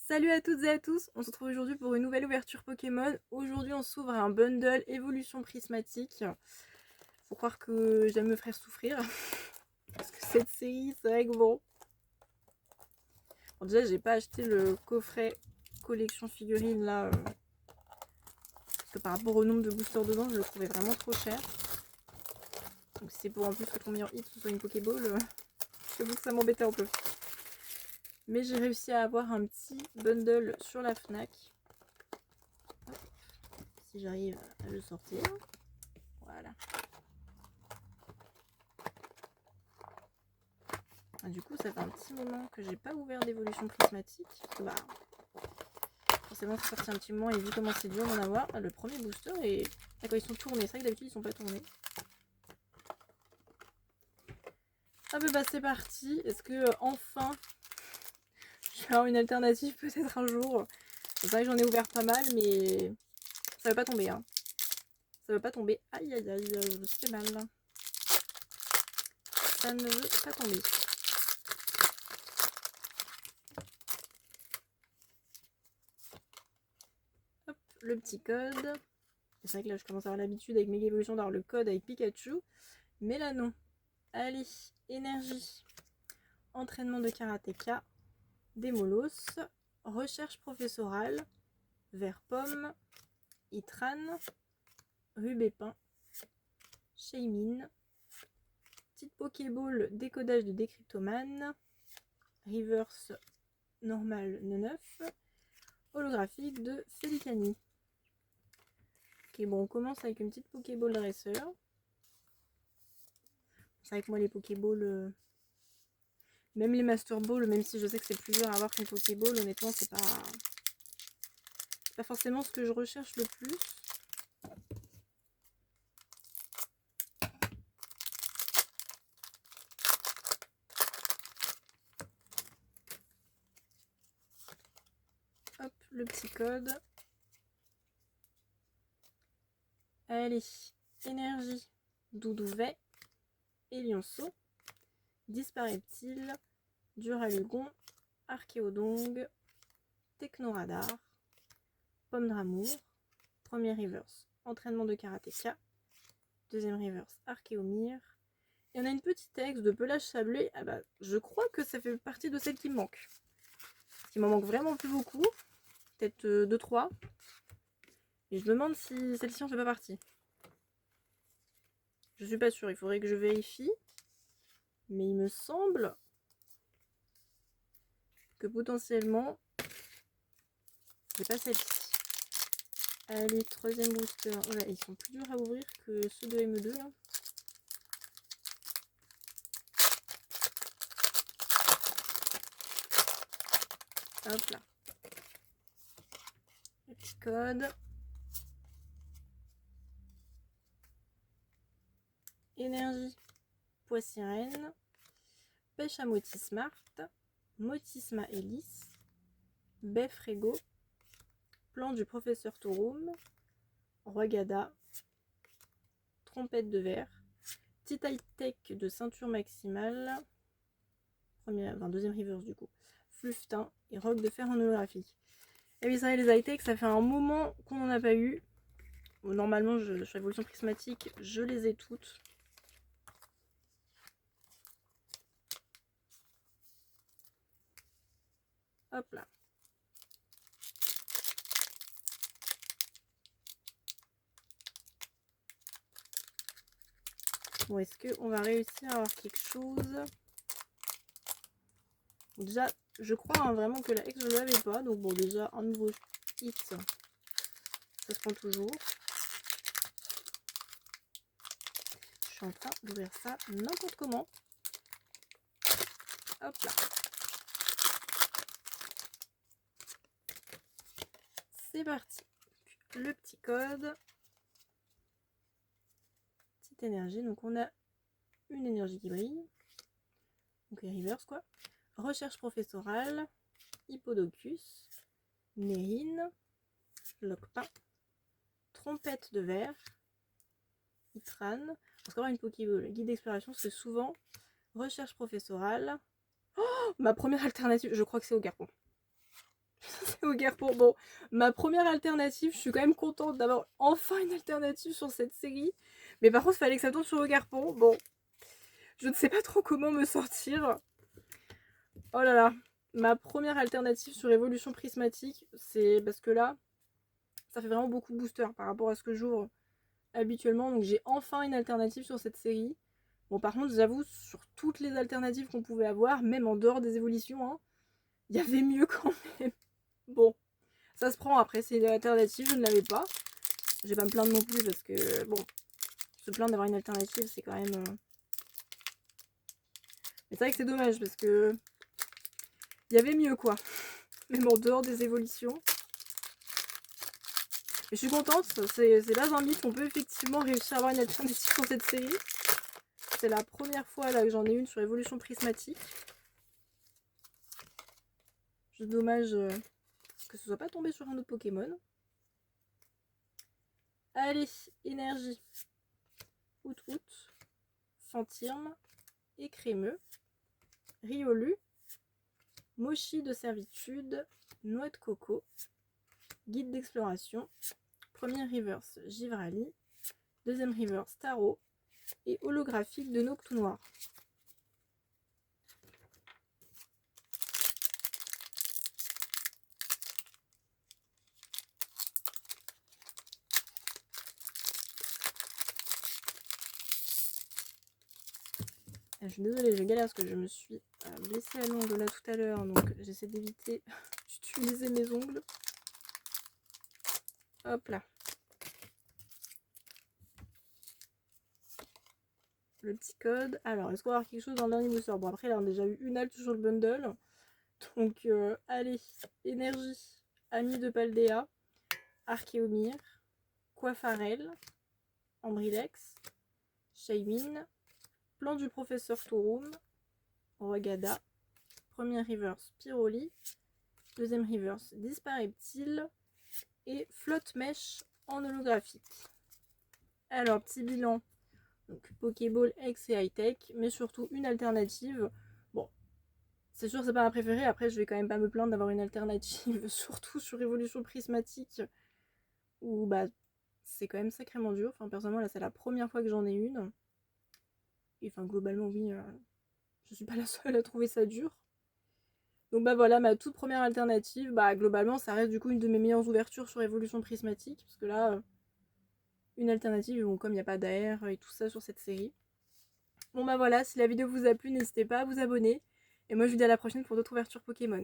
Salut à toutes et à tous, on se retrouve aujourd'hui pour une nouvelle ouverture Pokémon. Aujourd'hui on s'ouvre à un bundle évolution prismatique. Faut croire que j'aime me faire souffrir. Parce que cette série, c'est vrai que bon. Bon déjà j'ai pas acheté le coffret collection figurine là. Parce que par rapport au nombre de boosters dedans, je le trouvais vraiment trop cher. Donc si c'est pour en plus que ton meilleur hit ce soit une Pokéball, j'avoue que ça m'embêtait un peu. Mais j'ai réussi à avoir un petit bundle sur la Fnac. Si j'arrive à le sortir. Voilà. Du coup, ça fait un petit moment que j'ai pas ouvert d'évolution prismatique. Parce que bah, forcément, c'est sorti un petit moment et vu comment c'est dur d'en avoir, le premier booster et quand ils sont tournés, c'est vrai que d'habitude ils sont pas tournés. Ah bah c'est parti. Est-ce que enfin je vais avoir une alternative peut-être un jour? C'est vrai que j'en ai ouvert pas mal, mais ça va pas tomber. Hein. Ça va pas tomber. Aïe aïe aïe, je fais mal. Ça ne veut pas tomber. Hop, le petit code. C'est vrai que là je commence à avoir l'habitude avec Mega Evolution d'avoir le code avec Pikachu. Mais là non. Allez, énergie. Entraînement de karatéka. Démolos. Recherche professorale. Vert pomme. Itran. Rubépin. Shaymin. Petite Pokéball décodage de Décryptoman. Reverse normal 9. Holographique de Félicani. Ok, bon, on commence avec une petite Pokéball dresseur. C'est vrai que moi, les Pokéballs, même les Master Balls, même si je sais que c'est plus dur à avoir qu'une Pokéball, honnêtement, c'est pas forcément ce que je recherche le plus. Hop, le petit code. Allez, énergie, Doudouvet, Elionceau, Dispareptile, Duralugon, Archéodong, Technoradar, Pomme d'amour, premier reverse, entraînement de karatéka, deuxième reverse, Archéomir. Et on a une petite ex de pelage sablé. Ah bah, je crois que ça fait partie de celle qui me manque. Il m'en manque vraiment plus beaucoup. Peut-être 2-3. Et je me demande si celle-ci en fait pas partie. Je suis pas sûre, il faudrait que je vérifie. Mais il me semble que potentiellement, c'est pas celle-ci. Allez, troisième booster. Oh là, ils sont plus durs à ouvrir que ceux de ME2 là. Hop là. Le petit code. Énergie. Poissirène. Pêche à Motismart. Motisma Hélice. Beffrego. Plan du professeur Touroum. Roigada. Trompette de verre. Petit high-tech de ceinture maximale. Deuxième reverse du coup. Fluftin et roc de fer en holographique. Et oui, ça, les high-tech, ça fait un moment qu'on n'en a pas eu. Bon, normalement, sur l'évolution prismatique, je les ai toutes. Hop là. Bon, est-ce qu'on va réussir à avoir quelque chose? Déjà, je crois hein, vraiment que la ex, je ne l'avais pas. Donc bon, déjà, un nouveau hit, ça se prend toujours. Je suis en train d'ouvrir ça n'importe comment. Hop là. C'est parti. Le petit code. Petite énergie. Donc on a une énergie qui brille. Donc les reverse quoi. Recherche professorale. Hippodocus. Nérine. Lockpin. Trompette de verre. Itran. Encore une Pokéball. Guide d'exploration, c'est souvent recherche professorale. Oh, ma première alternative, je crois que c'est au Garpon. Ogerpon. Bon, ma première alternative, je suis quand même contente d'avoir enfin une alternative sur cette série. Mais par contre, il fallait que ça tombe sur Ogerpon. Bon, je ne sais pas trop comment me sortir. Oh là là. Ma première alternative sur Évolution Prismatique, c'est parce que là, ça fait vraiment beaucoup de boosters par rapport à ce que j'ouvre habituellement. Donc j'ai enfin une alternative sur cette série. Bon, par contre, j'avoue, sur toutes les alternatives qu'on pouvait avoir, même en dehors des évolutions, hein, il y avait mieux quand même. Bon, ça se prend après, c'est une alternative, je ne l'avais pas. Je vais pas me plaindre non plus parce que, bon, se plaindre d'avoir une alternative, c'est quand même... Mais c'est vrai que c'est dommage parce que... Il y avait mieux, quoi. Même en dehors des évolutions. Et je suis contente, c'est pas un mythe, on peut effectivement réussir à avoir une alternative sur cette série. C'est la première fois là que j'en ai une sur Évolution Prismatique. Juste dommage que ce soit pas tombé sur un autre Pokémon. Allez, énergie. Out, Fantirme et Crémeux. Riolu. Mochi de servitude. Noix de coco. Guide d'exploration. Premier reverse Givrali. Deuxième reverse Tarot. Et holographique de Noctou Noir. Je suis désolée, je galère parce que je me suis blessée à l'ongle là tout à l'heure, donc j'essaie d'éviter d'utiliser mes ongles. Hop là. Le petit code. Alors, est-ce qu'on va avoir quelque chose dans le dernier booster? Bon, après, là, on a déjà eu une halte sur le bundle. Donc, allez, énergie, ami de Paldea, Archéomir, Coiffarel, Ambrilex, Shaymin, plan du professeur Touroum, Rogada, premier reverse Pyroli, deuxième reverse Dispareptile et Flotte Mèche en holographique. Alors, petit bilan, donc Pokéball X et High-Tech, mais surtout une alternative. Bon, c'est sûr c'est pas ma préférée, après je vais quand même pas me plaindre d'avoir une alternative, surtout sur Évolution Prismatique, où bah c'est quand même sacrément dur. Enfin, personnellement, là c'est la première fois que j'en ai une. Et enfin, globalement, oui, je suis pas la seule à trouver ça dur. Donc bah voilà, ma toute première alternative, bah globalement ça reste du coup une de mes meilleures ouvertures sur Évolution Prismatique, parce que là, une alternative, bon, comme il n'y a pas d'AR et tout ça sur cette série. Bon bah voilà, si la vidéo vous a plu, n'hésitez pas à vous abonner. Et moi je vous dis à la prochaine pour d'autres ouvertures Pokémon.